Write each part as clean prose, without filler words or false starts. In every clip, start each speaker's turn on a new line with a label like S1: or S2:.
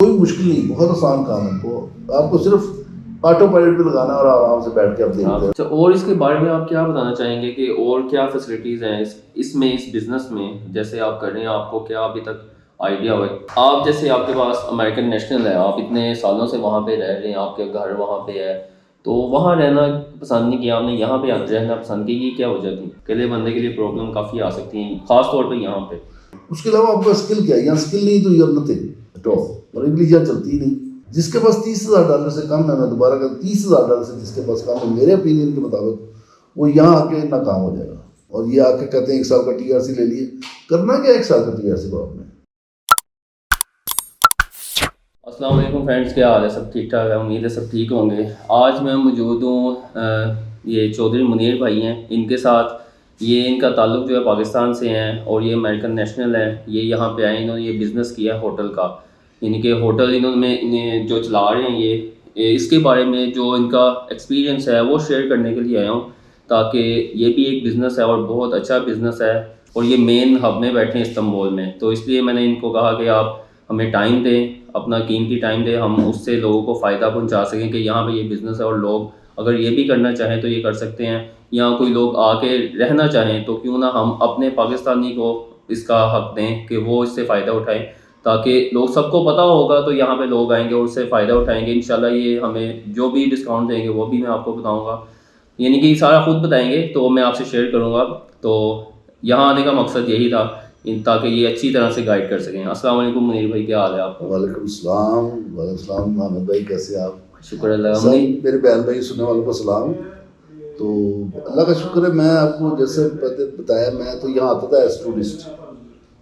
S1: کوئی مشکل نہیں، بہت آسان کام ہے. تو آپ کو صرف آٹو پائلٹ پہ لگانا اور آرام سے بیٹھ کے آپ دیکھتے ہیں.
S2: اچھا، اور اس کے بارے میں آپ کیا بتانا چاہیں گے کہ اور کیا فیسلٹیز ہیں اس میں، اس بزنس میں جیسے آپ کر رہے ہیں؟ آپ کو کیا ابھی تک آئیڈیا ہوا ہے؟ آپ جیسے آپ کے پاس امریکن نیشنل ہے، آپ اتنے سالوں سے وہاں پہ رہ رہے ہیں، آپ کے گھر وہاں پہ ہے، تو وہاں رہنا پسند نہیں کیا آپ نے، یہاں پہ رہنا پسند کیا، یہ کیا وجہ تھی؟ اکیلے بندے کے لیے پرابلم کافی آ سکتی ہیں، خاص طور پہ یہاں پہ.
S1: اس کے علاوہ آپ کا اسکل کیا ہے؟ یہاں اسکل نہیں تو یور نتھنگ ایٹ آل، اور انگلش یہاں چلتی ہی نہیں. جس کے پاس $30,000 سے کم ہے، میں دوبارہ کہتا ہوں $30,000 سے جس کے پاس کم ہے، میرے اوپینین کے مطابق وہ یہاں آ کے ناکام ہو جائے گا. اور یہ آ کے کہتے ہیں 1 سال کا TRC لے لیے، کرنا کیا 1 سال کا TRC کو آپ نے؟
S2: السلام علیکم فرینڈس، کیا حال ہے؟ سب ٹھیک ٹھاک ہے؟ امید ہے سب ٹھیک ہوں گے. آج میں موجود ہوں یہ چودھری منیر بھائی ہیں، ان کے ساتھ. یہ ان کا تعلق جو ہے پاکستان سے ہیں، اور یہ امریکن نیشنل ہے. یہ یہاں پہ آئے، انہوں نے یہ بزنس کیا ہے ہوٹل کا، یعنی کہ ہوٹل انہیں جو چلا رہے ہیں. یہ اس کے بارے میں جو ان کا ایکسپیرینس ہے وہ شیئر کرنے کے لیے آیا ہوں، تاکہ یہ بھی ایک بزنس ہے اور بہت اچھا بزنس ہے، اور یہ مین ہب میں بیٹھے ہیں استنبول میں. تو اس لیے میں نے ان کو کہا کہ آپ ہمیں ٹائم دیں، اپنا قیمتی ٹائم دیں، ہم اس سے لوگوں کو فائدہ پہنچا سکیں کہ یہاں پہ یہ بزنس ہے، اور لوگ اگر یہ بھی کرنا چاہیں تو یہ کر سکتے ہیں. یہاں کوئی لوگ آ کے رہنا چاہیں تو کیوں نہ ہم اپنے پاکستانی کو اس کا حق دیں کہ وہ اس سے فائدہ اٹھائیں، تاکہ لوگ سب کو پتہ ہوگا تو یہاں پہ لوگ آئیں گے اور اس سے فائدہ اٹھائیں گے. انشاءاللہ یہ ہمیں جو بھی ڈسکاؤنٹ دیں گے وہ بھی میں آپ کو بتاؤں گا، یعنی کہ سارا خود بتائیں گے تو میں آپ سے شیئر کروں گا. تو یہاں آنے کا مقصد یہی تھا تاکہ یہ اچھی طرح سے گائیڈ کر سکیں. السلام علیکم منیر بھائی، کیا حال ہے آپ کا؟
S1: وعلیکم السلام. وعلیکم السلام محمد بھائی، کیسے آپ؟
S2: شکر اللہ.
S1: سب میرے بہن بھائی سننے والوں کو سلام. تو اللہ کا شکر ہے، میں آپ کو جیسے پہلے بتایا، میں تو یہاں آتا تھا ایز ٹورسٹ.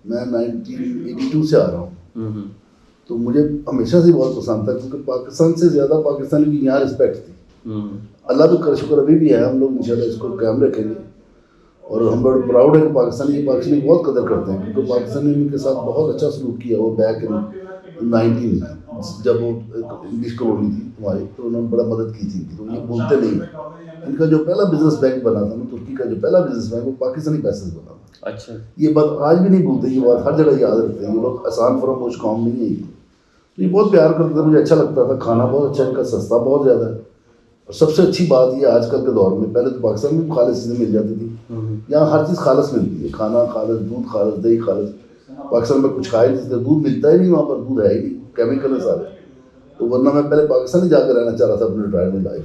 S1: میں 1982 سے آ رہا ہوں. تو مجھے ہمیشہ سے بہت پسند تھا، کیونکہ پاکستان سے زیادہ پاکستانی کی یہاں رسپیکٹ تھی. اللہ کا شکر ابھی بھی ہے، ہم لوگ انشاءاللہ اس کو قائم رکھیں گے. اور ہم بڑے پراؤڈ ہیں کہ پاکستانی بہت قدر کرتے ہیں، کیونکہ پاکستانی ان کے ساتھ بہت اچھا سلوک کیا. وہ بیک ان 19 جب وہ انگلش کالونی تھی ہماری، تو انہوں نے بڑا مدد کی تھی. تو یہ بولتے نہیں ہیں. ان کا جو پہلا بزنس بینک بنا تھا نا، ترکی کا جو پہلا بزنس بینک، وہ پاکستانی پیسے سے بنا تھا.
S2: اچھا،
S1: یہ بات آج بھی نہیں بھولتے، یہ بات ہر جگہ یاد رکھتے ہیں. یہ لوگ آسان فراموش قوم نہیں ہے یہ. تو یہ بہت پیار کرتے تھے، مجھے اچھا لگتا تھا. کھانا بہت اچھا، ان کا سستا بہت زیادہ ہے. اور سب سے اچھی بات یہ آج کل کے دور میں، پہلے تو پاکستان میں بھی خالص چیزیں مل جاتی تھی، یہاں ہر چیز خالص ملتی ہے. کھانا خالص، دودھ خالص، دہی خالص. پاکستان میں کچھ کھائے نہیں سکتے، دودھ ملتا ہی نہیں وہاں پر، دودھ ہے ہی نہیں، کیمیکل ہے سارے. تو ورنہ میں پہلے پاکستان ہی جا کے رہنا چاہ رہا تھا اپنے ریٹائرمنٹ لائف.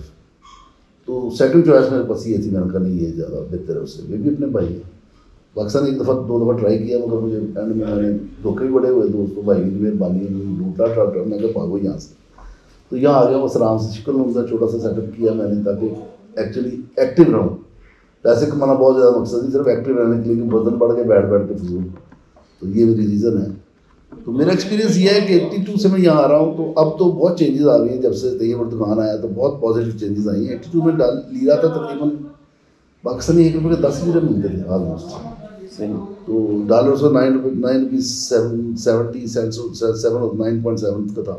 S1: تو سیکنڈ چوائس میرے پاس یہ تھی. میں نے کہا نہیں، یہ زیادہ بہتر ہے اس سے. یہ بھی اپنے بھائی ہیں. پاکستان ایک دفعہ 2 دفعہ ٹرائی کیا، مگر مجھے اینڈ میں نے دھوکے بھی بڑے ہوئے. دوستوں بھائی کی مہربانی ہے، لوٹا ٹراٹر. میں کہا بھاگو یہاں سے. تو یہاں آ گیا بس آرام سے. شکر مزہ چھوٹا سا سیٹ اپ کیا میں نے، تاکہ ایکچولی ایکٹیو رہوں. پیسے کمانا بہت زیادہ مقصد نہیں، صرف ایکٹیو رہنے کے لیے، کہ وزن بڑھ کے بیٹھ کے فضول. تو یہ میری ریزن ہے. تو میرا ایکسپیرینس یہ ہے کہ 82 سے میں یہاں آ رہا ہوں. تو اب تو بہت چینجز آ گئی ہیں. جب سے طیب اردگان آیا تو بہت پازیٹیو چینجز آئی ہیں. 82 میں لیرا تھا تقریباً پاکستانی ₹1 کے 10 لیرے ملتے تھے آلموسٹ. تو ڈالر سے 9.70 کا تھا.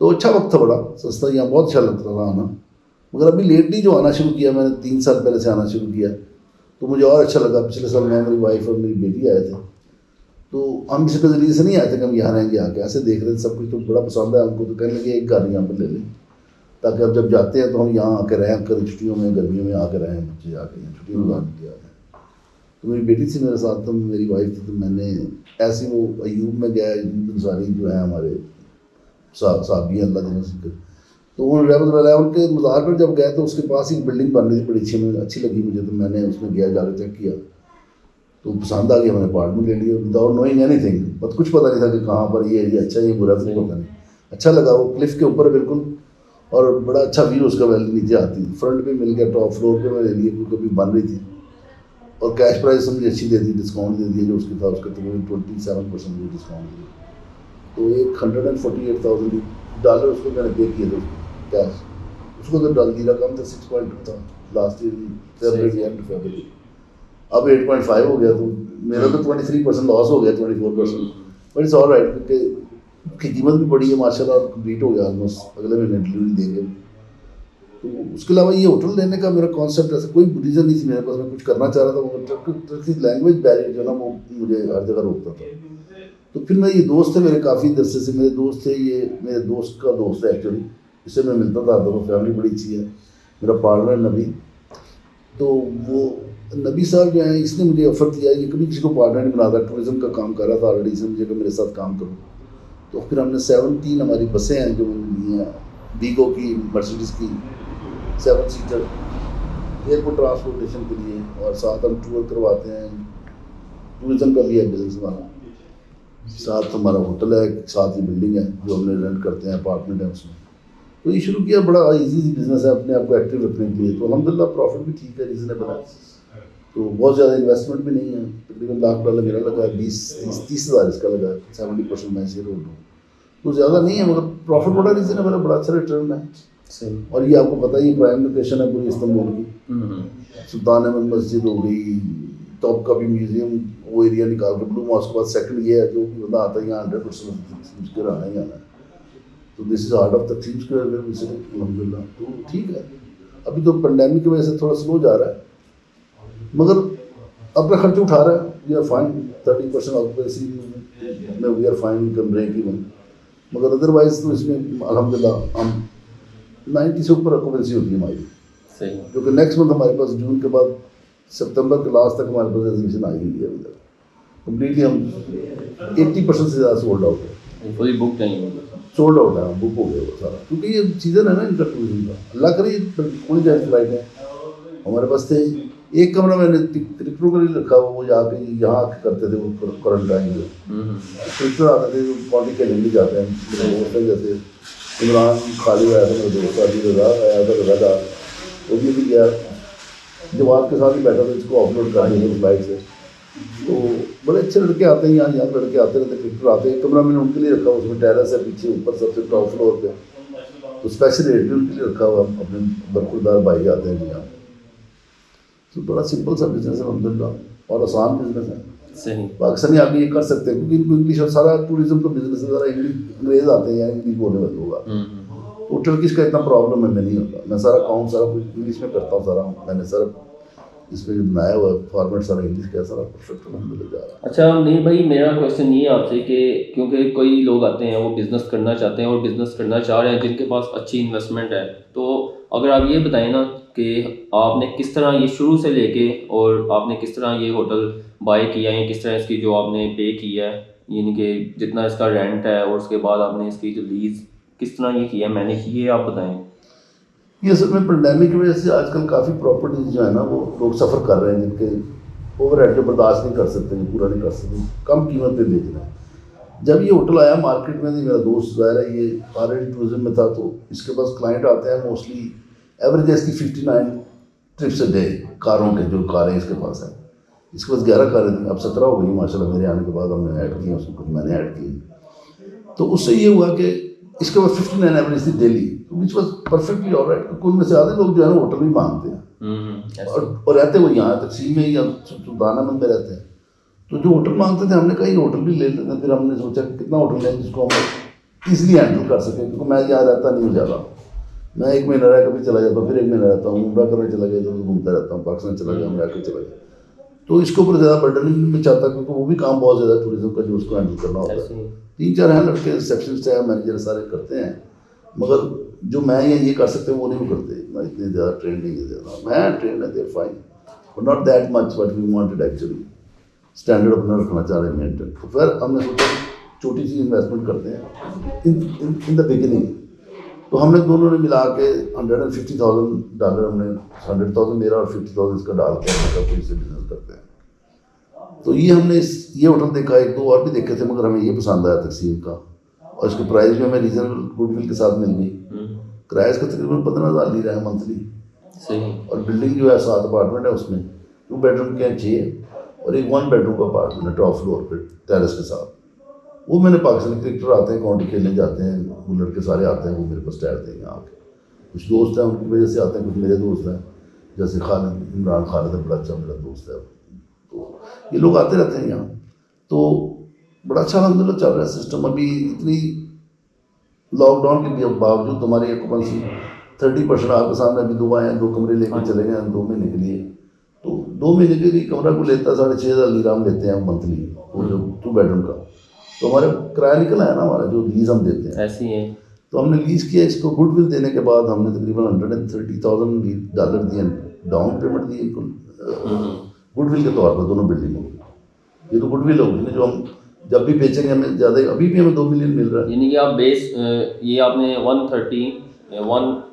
S1: تو اچھا وقت تھا، بڑا سستا. یہاں بہت اچھا لگتا تھا آنا. مگر ابھی لیٹلی جو آنا شروع کیا، میں نے 3 سال پہلے سے آنا شروع کیا، تو مجھے اور اچھا لگا. پچھلے سال میں، میری وائف اور میری بیٹی آئے تھے. تو ہم کسی کے ذریعے سے نہیں آئے تھے کہ ہم یہاں رہیں گے آ کے. ایسے دیکھ رہے تھے سب کچھ، تو بڑا پسند ہے ہم کو. تو کہنے لگے ایک گھر یہاں پر لے لیں، تاکہ اب جب جاتے ہیں تو ہم یہاں آ کے رہیں کر، چھٹیوں میں، گرمیوں میں آ کے رہیں. بچے آ کے یہاں چھٹیوں گزار کے آ جائیں. تو میری بیٹی تھی میرے ساتھ، تو میری وائف تھی. تو میں نے ایسے وہ ایوب میں گیا. ایوب انصاری جو ہیں ہمارے صحابی ہیں، اللہ جنوں سے. تو وہ رحمۃ اللہ ان کے مزار پر جب گئے تو اس کے پاس ایک بلڈنگ بن رہی تھی بڑی اچھی لگی مجھے. تو میں نے اس میں گیا، جا کے چیک کیا، تو پسند آ گیا. میں نے اپارٹمنٹ لے لیا وداؤٹ نوئنگ اینی تھنگ. بس کچھ پتہ نہیں تھا کہ کہاں پر یہ ایریا اچھا ہے، یہ برا. کچھ پتہ نہیں. اچھا لگا. وہ کلف کے اوپر بالکل، اور بڑا اچھا ویو اس کا ویلی نیچے آتی. فرنٹ پہ مل گیا، ٹاپ فلور پہ میں لے لیے کیونکہ ابھی بن رہی تھی. اور کیش پرائز مجھے اچھی دے دی، ڈسکاؤنٹ دے دیا جو اس کے تھا. اس کا تقریباً 27% ڈسکاؤنٹ دیا. تو ایک $148,000 اس کو میں نے پے کیے تھے کیش. اس کو تو لیرا کم تھا، 6.2 تھا لاسٹ فیبرری. اب 8.5 ہو گیا. تو میرا تو 23% لاس ہو گیا، 24%. بٹ اٹس آل رائٹ، کیونکہ کی قیمت بھی بڑی ہے ماشاء اللہ. کمپلیٹ ہو گیا آلموسٹ، اگلے مہینے ڈلیوری دیں گے. تو اس کے علاوہ یہ ہوٹل لینے کا میرا کانسیپٹ ایسا کوئی ریزن نہیں تھی میرے پاس. میں کچھ کرنا چاہ رہا تھا، مگر لینگویج بیریئر جو ہے نا، وہ مجھے ہر جگہ روکتا تھا. تو پھر میں یہ دوست تھے میرے کافی عرصے سے میرے دوست تھے, یہ میرے دوست کا دوست ہے ایکچولی, اس سے میں ملتا تھا, تو فیملی بڑی اچھی ہے. میرا پارٹنر نبی, تو وہ نبی صاحب جو ہیں اس نے مجھے آفر کیا, یہ کبھی کسی کو پارٹنر نہیں بنا تھا, ٹورزم کا کام کر رہا تھا آلریڈی, سے مجھے کہ میرے ساتھ کام کرو. تو پھر ہم نے 17 ہماری بسیں ہیں جو لی ہیں, بیگو کی, مرسیڈیز کی 7 سیٹر ایئرپورٹ ٹرانسپورٹیشن کے لیے, اور ساتھ ہم ٹور کرواتے ہیں. ٹورزم کا بھی ہے بزنس ہمارا, ساتھ ہمارا ہوٹل ہے, ساتھ ہی بلڈنگ ہے جو ہم نے رینٹ کرتے ہیں, اپارٹمنٹ ہے اس میں. تو یہ شروع کیا, بڑا ایزی بزنس ہے اپنے آپ کو ایکٹیو رکھنے کے لیے. تو الحمدللہ پروفٹ بھی ٹھیک ہے, ریزنیبل ہے, تو بہت زیادہ انویسٹمنٹ بھی نہیں ہے. تقریباً $1,00,000 میرا لگا ہے, 20-30 ہزار اس کا لگا ہے, 70% میں شیئر ہولڈر ہوں. تو زیادہ نہیں ہے مگر پروفٹ بڑا ریزنیبل ہے, بڑا اچھا ریٹرن ہے. اور یہ آپ کو پتہ ہی ہے پرائم لوکیشن ہے پوری استنبول کی. سلطان احمد مسجد ہو گئی, ٹاپ کا بھی میوزیم, وہ ایریا نکال کے بلو ماسک کے بعد سیکنڈ یہ ہے جو بندہ آتا ہے یہاں 100% کے آنا ہی آنا ہے. تو دس از ہارٹ آف تقسیم اسکوائر ویئر وزٹ الحمدللہ. تو ٹھیک ہے, ابھی تو پینڈیمک کی وجہ سے تھوڑا سلو جا رہا ہے, مگر اپنا خرچ اٹھا رہا ہے. وی آر فائن, 30% آکوپینسی میں we are fine, we can break even. مگر ادروائز تو اس میں الحمدللہ ہم 90 سے اوپر آکوپینسی ہوتی ہے ہماری.
S2: صحیح,
S1: جو کہ نیکسٹ منتھ ہمارے پاس جون کے بعد سپتمبر کے لاسٹ تک ہمارے پاس ایگزیبیشن آئی ہوئی ہے. کمپلیٹلی ہم 80% سے زیادہ سولڈ آؤٹ ہے,
S2: فلی بک نہیں ہوگی,
S1: سولڈ آؤٹ ہے, بک ہو گیا وہ سارا, کیونکہ یہ سیزن ہے نا ان کا ٹورزم کا. اللہ کرے کوئی جائے فلائٹ ہے ہمارے پاس تھے. ایک کمرہ میں نے کرکٹروں کے لیے رکھا ہوا, وہ جا کے یہاں آ کے کرتے تھے وہ کوارنٹائن جو کرکٹر آتے تھے جو کاؤنٹی کھیلنے بھی جاتے ہیں. میرے دوست ہیں جیسے عمران خالد آیا تھا, میرے دوست علی رضا آیا تھا, رضا ڈار وہ بھی گیا, جواد کے ساتھ ہی بیٹھا تھا, اس کو آف لوڈ کرانی ہے فلائٹ سے. تو بڑے اچھے لڑکے آتے ہیں یہاں لڑکے آتے رہتے, کرکٹر آتے ہیں. ایک کمرہ میں نے ان کے لیے رکھا, اس میں ٹیرس ہے پیچھے اوپر سب سے ٹاپ فلور پہ, تو اسپیشل ریٹ بھی ان کے لیے رکھا ہوا. اپنے برخوردار بھائی آتے ہیں یہاں. تو بڑا سمپل سا بزنس ہے الحمدللہ, اور آسان بزنس ہے.
S2: صحیح,
S1: پاکستانی آدمی یہ کر سکتے ہیں کیونکہ ان کو انگلش, اور سارا ٹوریزم کا بزنس ہے, ذرا انگریز آتے ہیں یا انگلش بولنے والے لوگ آتے ہیں. تو ٹرکش کا اتنا پرابلم ہے میں نہیں ہوتا, میں سارا کام سارا کچھ انگلش میں کرتا ہوں. سارا میں نے سر اس پہ جو بنایا ہوا فارمیٹ سارا انگلش کا, سارا پرفیکٹ الحمدللہ جا رہا ہے.
S2: اچھا نہیں بھائی, میرا کویشچن یہ ہے آپ سے کہ کیونکہ کوئی لوگ آتے ہیں وہ بزنس کرنا چاہتے ہیں اور بزنس کرنا چاہ رہے ہیں جن کے پاس اچھی انویسٹمنٹ ہے, تو اگر آپ یہ بتائیں نا کہ آپ نے کس طرح یہ شروع سے لے کے, اور آپ نے کس طرح یہ ہوٹل بائی کیا ہے, کس طرح اس کی جو آپ نے پے کیا ہے, یعنی کہ جتنا اس کا رینٹ ہے, اور اس کے بعد آپ نے اس کی جو لیز کس طرح یہ کیا ہے مینیج, یہ آپ بتائیں.
S1: یہ اصل میں پینڈیمک کی وجہ سے آج کل کافی پراپرٹیز جو ہے نا وہ لوگ سفر کر رہے ہیں, جن کے اوور ہیڈ جو برداشت نہیں کر سکتے, پورا نہیں کر سکتے, کم قیمت پہ بیچ رہے ہیں. جب یہ ہوٹل آیا مارکیٹ میں, میرا دوست ظاہر ہے یہ آلریڈی ٹورزم میں تھا, تو اس کے پاس کلائنٹ آتے ہیں موسٹلی, ایوریج ہے اس کی 59 ٹرپس اے ڈے کاروں کے, جو کاریں اس کے پاس ہیں. اس کے پاس 11 کاریں تھیں, اب 17 ہو گئی ماشاء اللہ, میرے آنے کے بعد ہم نے ایڈ کی, اس کو کچھ میں نے ایڈ کی. تو اس سے یہ ہوا کہ اس کے بعد 59 ایوریج تھی daily, which was perfectly all right. ان میں سے آدھے لوگ جو ہے نا ہوٹل بھی مانگتے ہیں, اور رہتے وہ یہاں تقسیم میں یا سلطان احمد میں رہتے ہیں. تو جو ہوٹل مانگتے تھے ہم نے کہا یہ ہوٹل بھی لے لیتے ہیں. پھر ہم نے سوچا کہ کتنا ہوٹل ہے جس کو ہم ایزیلی ہینڈل کر سکیں, کیونکہ میں یہاں رہتا نہیں ہوں زیادہ, میں 1 مہینہ رہ کبھی چلا جاتا ہوں, پھر 1 مہینہ رہتا ہوں, عمرہ کرنے چلا گیا تو گھومتا رہتا ہوں, پاکستان چلا گیا, ہم رہ کے چلا گیا. تو اس کے اوپر زیادہ برڈن نہیں میں چاہتا, کیونکہ وہ بھی کام بہت زیادہ ٹوریزم کا جو اس کو ہینڈل کرنا ہوتا ہے. 3-4 ہیں لڑکے, ریسیپشنسٹ ہیں, مینیجر سارے کرتے ہیں, مگر جو میں یہ کر سکتے ہیں وہ نہیں کرتے. میں اتنے زیادہ ٹرین نہیں ہے, زیادہ میں ٹرین ہے, they're fine, but not that much what we wanted actually. Standard اپنا رکھنا چاہ رہے ہیں مینٹین. تو پھر ہم نے سوچا چھوٹی سی انویسٹمنٹ کرتے ہیں ان دا بگننگ. تو ہم نے دونوں نے ملا کے $150,000 ہم نے 100,000 میرا اور 50,000 اس کا ڈال کے ہم نے کوئی سے بزنس کرتے ہیں. تو یہ ہم نے یہ ہوٹل دیکھا, 1-2 اور بھی دیکھے تھے, مگر ہمیں یہ پسند آیا تقسیم کا, اور اس کے پرائز بھی ہمیں ریزنیبل گڈ ول کے ساتھ مل گئی. کرایہ کا تقریباً 15,000 لے رہا ہے منتھلی.
S2: صحیح,
S1: اور بلڈنگ جو ہے 7 اپارٹمنٹ ہے, اس میں 2 بیڈروم کے ہیں 6, اور ایک 1 بیڈروم کا اپارٹمنٹ ہے ٹاپ فلور پہ ٹیرس کے ساتھ. وہ میں نے پاکستانی کرکٹر آتے ہیں, کاؤنٹی کھیلنے جاتے ہیں, وہ لڑکے سارے آتے ہیں, وہ میرے پاس ٹہرتے ہیں یہاں آ کے. کچھ دوست ہیں ان کی وجہ سے آتے ہیں, کچھ میرے دوست ہیں, جیسے خالد, عمران خالد ہے, بڑا اچھا میرا دوست ہے. تو یہ لوگ آتے رہتے ہیں یہاں. تو بڑا اچھا الحمدللہ چل رہا ہے سسٹم. ابھی اتنی لاک ڈاؤن کے باوجود ہماری آکوپنسی 30% آپ کے سامنے ابھی 2 آئے ہیں, 2 کمرے لے کے چلے گئے ہیں 2 مہینے کے لیے. تو 2 مہینے کے لیے کمرہ کو لیتا ہے 6,500 لیرام لیتے ہیں ہم منتھلی, وہ جو 2 بیڈروم کا. تو ہمارے کرایہ نکلا ہے نا ہمارا جو لیز ہم دیتے ہیں.
S2: ایسے ہی ہے.
S1: تو ہم نے لیز کیا اس کو. گڈ ول دینے کے بعد ہم نے تقریباً $130,000 دیے down payment the good will کے طور پر دونوں بلڈنگوں کی. یہ تو گڈ ول ہوگی نا جو ہم جب بھی بیچیں گے ہمیں زیادہ, ابھی بھی ہمیں $2 ملین مل رہا ہے.
S2: یعنی کہ آپ بیس یہ آپ نے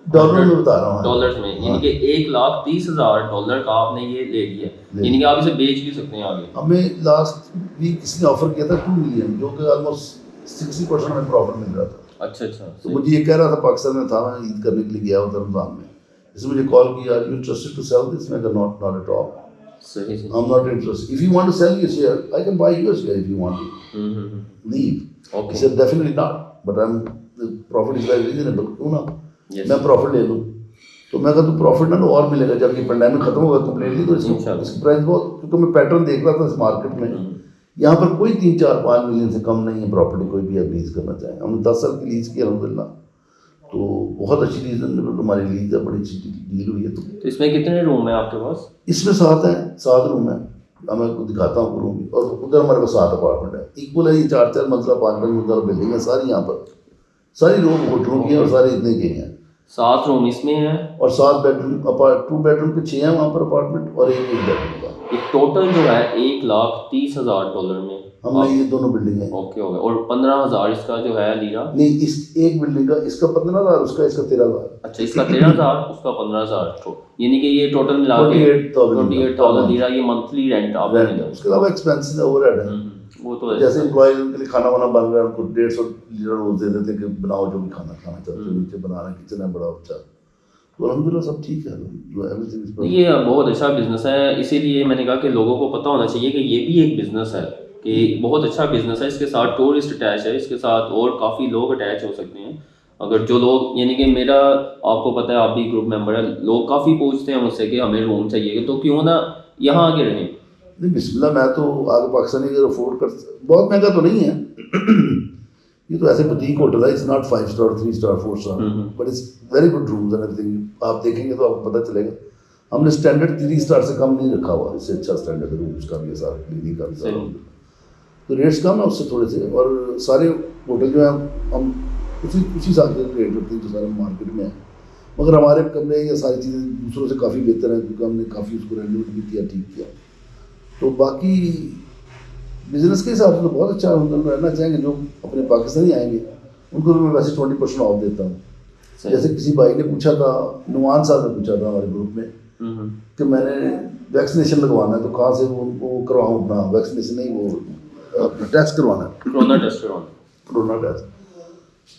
S1: ڈالر میں بتا رہا ہوں
S2: ڈالرز میں, یعنی کہ $1,30,000 کا آپ نے یہ لے لیا, یعنی کہ آپ اسے بیچ بھی سکتے ہیں آگے.
S1: ہمیں لاسٹ ویک کسی نے آفر کیا تھا 2 ملین, جو کہ آلموسٹ 60% میں پروفٹ مل رہا تھا.
S2: اچھا اچھا.
S1: تو مجھے یہ کہہ رہا تھا, پاکستان میں تھا, میں عید کرنے کے لیے گیا ہوا تھا رمضان میں, اس نے مجھے کال کیا, یو انٹرسٹڈ ٹو سیل دس؟ میں کہا ناٹ ایٹ آل,
S2: صحیح صحیح.
S1: I'm not interested. If you want to sell your share, I can buy your share if you want to leave.
S2: Okay.
S1: He said definitely not, but the profit is very reasonable. کیوں نا
S2: Yes.
S1: میں profit لے لوں. تو میں کہا تو profit نہ لو اور ملے گا جب یہ پینڈیمک ختم ہوگا کمپلیٹلی, تو اس کی پرائز بہت, کیونکہ میں پیٹرن دیکھ رہا تھا اس مارکیٹ میں, یہاں پر کوئی 3-4-5 ملین سے کم نہیں ہے پراپرٹی کوئی بھی آپ لیز کرنا چاہیں. ہم نے 10 سال کی لیز کی الحمدللہ, تو بہت اچھی لیز ہماری لیز ہے, بڑی اچھی ڈیل ہوئی ہے. تو
S2: اس میں کتنے روم ہیں آپ کے پاس؟
S1: اس میں 7 ہیں, 7 روم ہیں. میں کو دکھاتا ہوں روم بھی, اور ادھر ہمارے پاس 7 اپارٹمنٹ ہے. ایکول ہے, یہ 4 منزلہ 5 منزلہ بلڈنگ ہے ساری, یہاں پر ساری روم ہوٹلوں کی ہیں اور سارے اتنے کے ہیں.
S2: 7 روم اس میں ہیں
S1: اور 7 بیڈ روم, 2 بیڈ روم کے 6 ہیں وہاں پر اپارٹمنٹ, اور ایک بیڈ روم کا.
S2: ایک ٹوٹل جو ہے $1,30,000 میں
S1: ہم نے یہ دونوں بلڈنگ ہیں.
S2: اوکے ہو گیا. اور 15,000 اس کا جو ہے لیرا؟
S1: نہیں, اس ایک بلڈنگ کا اس کا 15,000, اس کا 13,000.
S2: اچھا, اس کا 13,000, اس کا 15,000, یعنی کہ یہ ٹوٹل ملا کے 28,000 لیرا یہ منتھلی رینٹ آپ نے.
S1: اس کے علاوہ ایکسپینسز اوور ہیڈ ہے,
S2: وہ تو
S1: جیسے امپلائیز کے لیے کھانا وانا بن رہا ہے, ان کو $150 روز دے دیتے ہیں کہ بناؤ جو بھی کھانا چاہتے ہو, نیچے بنا رہے ہیں, کچن ہے بڑا اچھا. تو الحمدللہ سب ٹھیک ہے.
S2: یہ بہت اچھا بزنس ہے, اسی لیے میں نے کہا کہ لوگوں کو پتہ ہونا چاہیے کہ یہ بھی ایک بزنس ہے, کہ بہت اچھا بزنس ہے. اس کے ساتھ ٹورسٹ اٹیچ ہے, اس کے ساتھ اور کافی لوگ اٹیچ ہو سکتے ہیں. اگر جو لوگ, یعنی کہ میرا آپ کو پتہ ہے, آپ بھی گروپ ممبر ہیں, لوگ کافی پوچھتے ہیں مجھ سے کہ ہمیں روم چاہیے, تو کیوں نہ یہاں آگے رہیں.
S1: نہیں بسم اللہ, میں تو آگے پاکستانی اگر افورڈ کر, بہت مہنگا تو نہیں ہے, یہ تو ایسے بوتیک ہوٹل ہے, it's not 5 star 3 star 4 star, but it's very good rooms and everything. آپ دیکھیں گے تو آپ کو پتہ چلے گا. ہم نے اسٹینڈرڈ 3 اسٹار سے کم نہیں رکھا ہوا, اس سے اچھا اسٹینڈرڈ رومز کا بھی ہے, سارا کلیننگ کا بھی سارا. تو ریٹس کم ہے اس سے تھوڑے سے, اور سارے ہوٹل جو ہیں ہم اسی ساتھ ریٹ رکھتے ہیں جو سارے مارکیٹ میں ہیں, مگر ہمارے کمرے یہ ساری چیزیں دوسروں سے کافی بہتر ہیں, کیونکہ ہم نے کافی اس کو رینوویٹ بھی کیا, ٹھیک کیا. تو باقی بزنس کے حساب سے تو بہت اچھا ہم رہنا چاہیں گے. جو اپنے پاکستانی آئیں گے ان کو میں ویسے 20% آف دیتا ہوں. جیسے کسی بھائی نے پوچھا تھا, نعمان صاحب نے پوچھا تھا ہمارے گروپ میں کہ میں نے ویکسینیشن لگوانا ہے, تو کہاں سے وہ کرواؤں اپنا ویکسینیشن, نہیں وہ ٹیسٹ کروانا ہے, کرونا ٹیسٹ.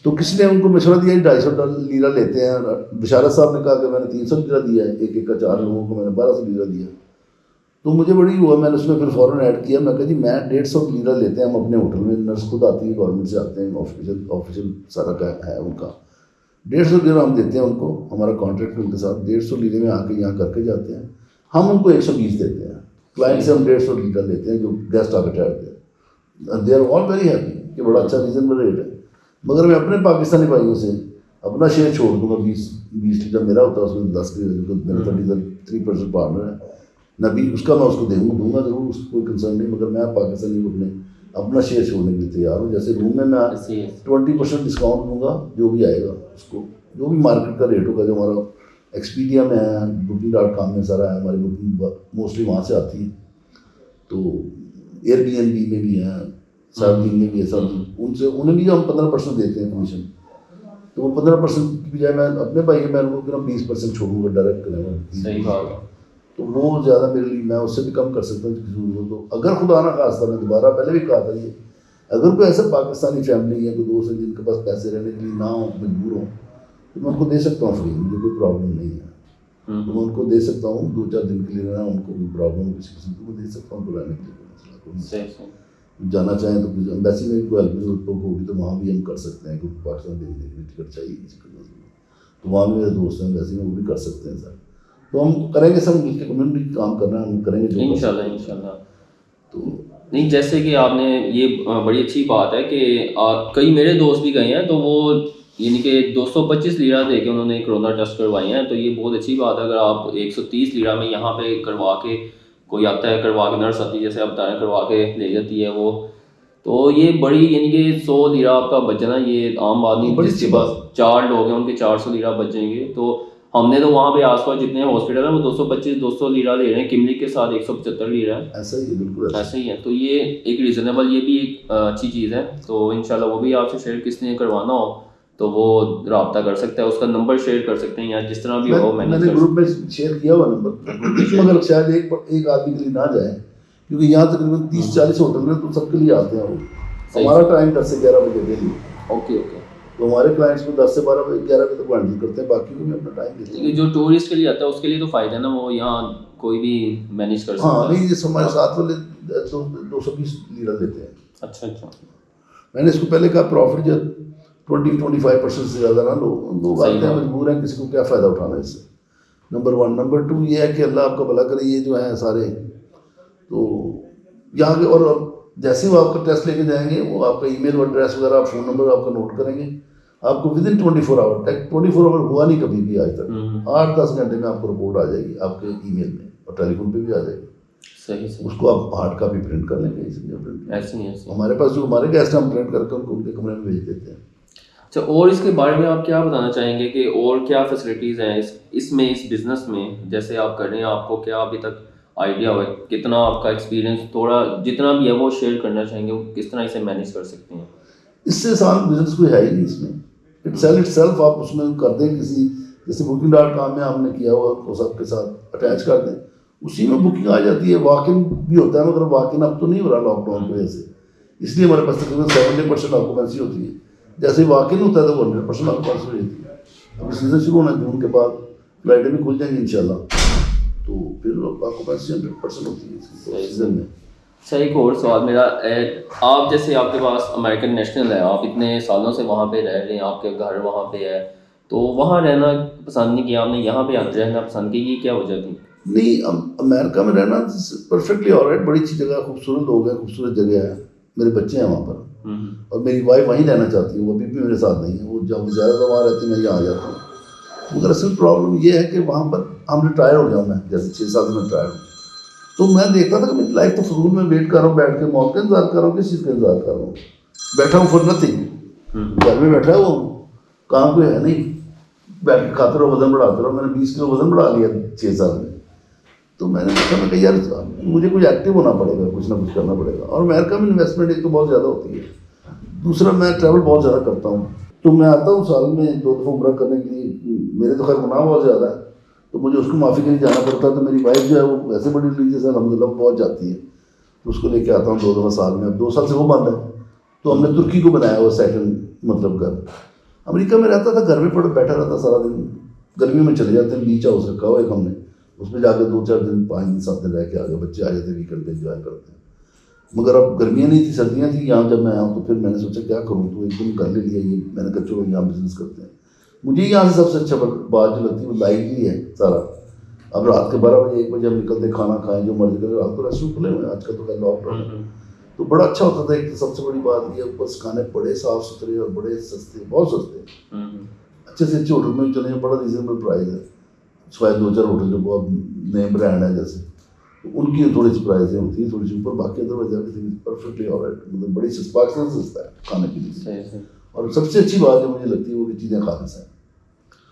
S1: تو کسی نے ان کو مشورہ دیا $250 لیتے ہیں. بشارت صاحب نے کہا کہ میں نے $300 دیا ہے, ایک کا 4 لوگوں کو میں نے $1,200 دیا. تو مجھے بڑی ہوا, میں نے اس میں پھر فوراً ایڈ کیا, میں کہا جی میں $150 لیتے ہیں ہم اپنے ہوٹل میں, نرس خود آتی ہے گورنمنٹ سے, آتے ہیں آفیشیل سارا کا ہے ان کا, $150 ہم دیتے ہیں ان کو, ہمارا کانٹریکٹ ان کے ساتھ. $150 میں آ کے یہاں کر کے جاتے ہیں, ہم ان کو 120 دیتے ہیں. کلائنٹ سے ہم $150 لیتے ہیں جو گیسٹ آ کے ٹھہرتے ہیں. They are all very happy کہ بڑا اچھا ریزنبل ریٹ ہے. مگر میں اپنے پاکستانی بھائیوں سے اپنا شیئر چھوڑ دوں گا, 20 میرا ہوتا ہے, اس میں 10 میرا 33% پارٹنر ہے, نہ بھی اس کا میں اس کو دوں گا ضرور, اس کو کوئی کنسرن نہیں. مگر میں پاکستانی کو اپنا شیئر چھوڑنے کے لیے تیار ہوں. جیسے روم میں 20% ڈسکاؤنٹ دوں گا, جو بھی آئے گا اس کو, جو بھی مارکیٹ کا ریٹ ہوگا. جو ہمارا ایکسپیڈیا میں ہے, booking.com میں سارا ہے, ہماری بکنگ موسٹلی وہاں سے آتی ہے. تو Airbnb میں بھی ہے, سیونگ میں بھی ہے, سب ان سے انہیں بھی ہم 15% دیتے ہیں کمیشن. تو وہ 15% کی بجائے میں اپنے بھائی کے میں ان کو 20% چھوڑوں گا ڈائریکٹ کریں گا.
S2: صحیح بات ہے.
S1: تو وہ زیادہ میرے لیے, میں اس سے بھی کم کر سکتا ہوں کسی کو. تو اگر خدا نہ خاصہ, میں دوبارہ پہلے بھی کہا تھا, یہ اگر کوئی ایسا پاکستانی فیملی ہے, کوئی دوست ہے جن کے پاس پیسے رہنے کے لیے نہ ہوں, مجبور ہوں, تو میں ان کو دے سکتا ہوں فری, مجھے کوئی پرابلم نہیں ہے. تو میں ان کو دے سکتا ہوں 2-4 دن کے لیے رہنا, ان کو کوئی پرابلم کسی قسم کی وہ دے سکتا ہوں, تو رہنے کے لیے کوئی مسئلہ نہیں. جانا چاہیں تو ایمبیسی میں کوئی ہیلپ ہوگی تو وہاں بھی ہم کر سکتے ہیں, کیونکہ پاکستان دیکھنے کے لیے ٹکٹ چاہیے, تو وہاں بھی میرے دوست ہیں ایمبیسی میں, وہ بھی کر سکتے ہیں سر. تو ہم کریں گے, سب مل کے کمیونٹی کام کرنا ہے, ہم کریں گے
S2: انشاءاللہ. تو نہیں, جیسے کہ آپ نے, یہ بڑی اچھی بات ہے کہ کئی میرے دوست بھی گئے ہیں, تو وہ یعنی کہ $225 دے کے انہوں نے کرونا ٹیسٹ کروائی ہیں. تو یہ بہت اچھی بات ہے. اگر آپ $130 میں یہاں پہ کروا کے, کوئی آتا ہے کروا کے, نرس آتی ہے جیسے آپ بتائیں, کروا کے لے جاتی ہے, وہ تو یہ بڑی یعنی کہ 100 لیرہ آپ کا بچنا، یہ عام آدمی
S1: بڑی
S2: جس کے
S1: اچھی
S2: پاس
S1: بات
S2: 4 لوگ ہیں ان کے 400 لیرہ بچ جائیں گے. تو ہم نے تو وہاں پہ آس پاس جتنے ہاسپٹل ہیں وہ 225-200 لیرہ لے رہے ہیں، کملی کے ساتھ 175 لیرہ ہے.
S1: ایسا ہی ہے، بالکل
S2: ایسے ہی ہے. تو یہ ایک ریزنیبل، یہ بھی ایک اچھی چیز ہے. تو انشاءاللہ وہ بھی آپ سے شیئر، کس نے کروانا ہو تو وہ رابطہ کر سکتا ہے، اس کا نمبر شیئر کر سکتے ہیں یا جس طرح بھی ہو
S1: میں
S2: مینیج
S1: نے
S2: کر
S1: گروپ
S2: سکتے
S1: میں شیئر کیا ہوا نمبر، مگر شاید ایک آدمی کے لیے نہ جائے، کیونکہ یہاں تقریباً 30-40 ہوٹل ہیں تو سب کے لیے آتے ہیں وہ. ہمارا ٹائم 10 سے 11 بجے ڈیلی،
S2: اوکے اوکے.
S1: تو ہمارے کلائنٹس کو 10 سے 12 بجے 11 بجے تک ہینڈل کرتے ہیں، باقی کو بھی اپنا ٹائم دیتے ہیں.
S2: لیکن جو ٹورسٹ کے لیے آتا ہے اس کے لیے تو فائدہ ہے نا، وہ یہاں کوئی بھی مینیج کر سکتا
S1: ہاں
S2: ہے.
S1: نہیں، جیسے ہمارے ساتھ والے 220 لیرہ لیتے ہیں.
S2: اچھا اچھا.
S1: میں نے اس کو پہلے کہا پروفٹ جو 20-25% سے زیادہ نہ لوگ آتے ہیں مجبور ہیں، کسی کو کیا فائدہ اٹھانا ہے اس سے. نمبر 1. نمبر 2 یہ ہے کہ اللہ آپ کا بھلا کرے. یہ جو ہیں سارے تو یہاں کے، اور جیسے وہ آپ کا ٹیسٹ لے کے جائیں گے، وہ آپ کا ای میل ایڈریس وغیرہ، فون نمبر آپ کا نوٹ کریں گے. آپ کو ودن 24 آور، 24 آور ہوا نہیں کبھی بھی آج تک، 8-10 گھنٹے میں آپ کو رپورٹ آ جائے گی آپ کے ای میل میں، اور ٹیلی فون پہ بھی آ جائے گی.
S2: صحیح صحیح.
S1: اس کو آپ ہارڈ کاپی پرنٹ کر لیں گے، اس لیے پرنٹ
S2: ایسے ہی ایسے.
S1: ہمارے پاس جو ہمارے گیسٹ ہم پرنٹ کر کے ان کے کمرے میں بھیج دیتے ہیں.
S2: اچھا، اور اس کے بارے میں آپ کیا بتانا چاہیں گے کہ اور کیا فیسلٹیز ہیں اس میں، اس بزنس میں جیسے آپ کر رہے ہیں؟ آپ کو کیا ابھی تک آئیڈیا ہوا ہے؟ کتنا آپ کا ایکسپیرینس، تھوڑا جتنا بھی ہے وہ شیئر کرنا چاہیں گے، وہ کس طرح اسے مینیج کر سکتے ہیں؟
S1: اس سے آسان بزنس کوئی ہے ہی نہیں. اس میں اٹ سیلف آپ اس میں کر دیں، کسی جیسے booking.com میں ہم نے کیا ہوا کو سب کے ساتھ اٹیچ کر دیں، اسی میں بکنگ آ جاتی ہے. واک ان بھی ہوتا ہے، مگر واک ان اب تو نہیں ہو رہا لاک ڈاؤن کی وجہ سے، اس لیے ہمارے پاس تقریباً 70% آکوپینسی ہوتی ہے. جیسے واک ان ہوتا ہے تو 100% آکوپینسی ہو جاتی ہے. ابھی سیزن شروع ہونا ہے جون کے بعد، فلائٹیں بھی کھل جائیں گی انشاءاللہ، تو پھر آکوپینسی 100% ہوتی ہے سیزن میں.
S2: اچھا، ایک اور سوال میرا، آپ جیسے آپ کے پاس امریکن نیشنل ہے، آپ اتنے سالوں سے وہاں پہ رہ رہے ہیں، آپ کے گھر وہاں پہ ہے، تو وہاں رہنا پسند نہیں کیا آپ نے، یہاں پہ رہنا پسند کیا، یہ کیا وجہ تھی؟
S1: نہیں، امریکہ میں رہنا پرفیکٹلی آلرائٹ، بڑی اچھی جگہ ہے، خوبصورت لوگ ہیں، خوبصورت جگہ ہے، میرے بچے ہیں وہاں پر، اور میری وائف وہیں رہنا چاہتی ہے. وہ ابھی بھی میرے ساتھ نہیں ہے، وہ جب زیادہ تر وہاں رہتی ہے، میں یہاں آ جاتا ہوں. مگر اصل پرابلم یہ ہے کہ وہاں پر ہم ریٹائر ہو گیا ہوں، میں جیسے 6 سال میں ریٹائر ہوں، تو میں دیکھتا تھا کہ میری لائف تو فضول میں ویٹ کر رہا ہوں، بیٹھ کے موت کا انتظار کر رہا ہوں، کس چیز کا انتظار کر رہا ہوں؟ بیٹھا ہوں فور نتھنگ، گھر میں بیٹھا ہوا ہوں، کام کوئی ہے نہیں، بیٹھ کے کھاتے رہو، وزن بڑھاتے رہو. میں نے 20 کلو وزن بڑھا لیا 6 سال میں. تو میں نے دیکھا، میں کہ یار مجھے کچھ ایکٹیو ہونا پڑے گا، کچھ نہ کچھ کرنا پڑے گا. اور امریکہ میں انویسٹمنٹ ایک تو بہت زیادہ ہوتی ہے، دوسرا میں ٹریول بہت زیادہ کرتا ہوں، تو میں آتا ہوں سال میں 2 دفعہ عمرہ کرنے کے لیے. میرے تو خیر گناہ بہت زیادہ ہے، تو مجھے اس کو معافی کے لیے جانا پڑتا ہے. تو میری وائف جو ہے وہ ویسے بڑی ریلیجیس ہے، الحمدللہ بہت جاتی ہے، تو اس کو لے کے آتا ہوں 2 دفعہ سال میں. اب 2 سال سے وہ بند ہے، تو ہم نے ترکی کو بنایا ہوا سیکنڈ مطلب گھر. امریکہ میں رہتا تھا، گھر میں بیٹھا رہتا سارا دن. گرمیوں میں چلے جاتے ہیں، بیچ ہاؤس رکھا ہوا ایک ہم نے، اس میں جا کے 2-4 دن 5 دن 7 دن رہ کے آ گئے. بچے آ جاتے ویکینڈ پہ انجوائے کرتے ہیں. مگر اب گرمیاں نہیں تھی، سردیاں تھیں. یہاں جب میں آیا ہوں تو پھر میں نے سوچا کیا کروں، تو ایک دن کر لے لیا یہ. میں نے کہا چلو یہاں بزنس کرتے ہیں. مجھے یہاں سے سب سے اچھا بات جو لگتی ہے وہ لائٹ ہی ہے سارا. اب رات کے 12 بجے 1 بجے ہم نکلتے، کھانا کھائیں، جو مرضی کریں. رات کو ریسٹورینٹ کھلے ہوئے ہیں، آج کل تو خیر لاک ڈاؤن ہے، تو بڑا اچھا ہوتا تھا. ایک سب سے بڑی بات یہ، بس کھانے بڑے صاف ستھرے اور بڑے سستے، بہت سستے، اچھے سے اچھے ہوٹل میں چلے ہیں، بڑا ریزنیبل پرائز ہے. سوائے 2-4 ہوٹل جو بہت نئے برانڈ ہیں جیسے، ان کی تھوڑی سی پرائزیں ہوتی ہیں تھوڑی سی اوپر. باقی ادر وجہ پرفیکٹلی آلرائٹ، مطلب بڑی پاکستان سے سستا ہے کھانے کی چیز. اور سب سے اچھی بات جو مجھے لگتی ہے وہ کہ چیزیں خالص ہیں،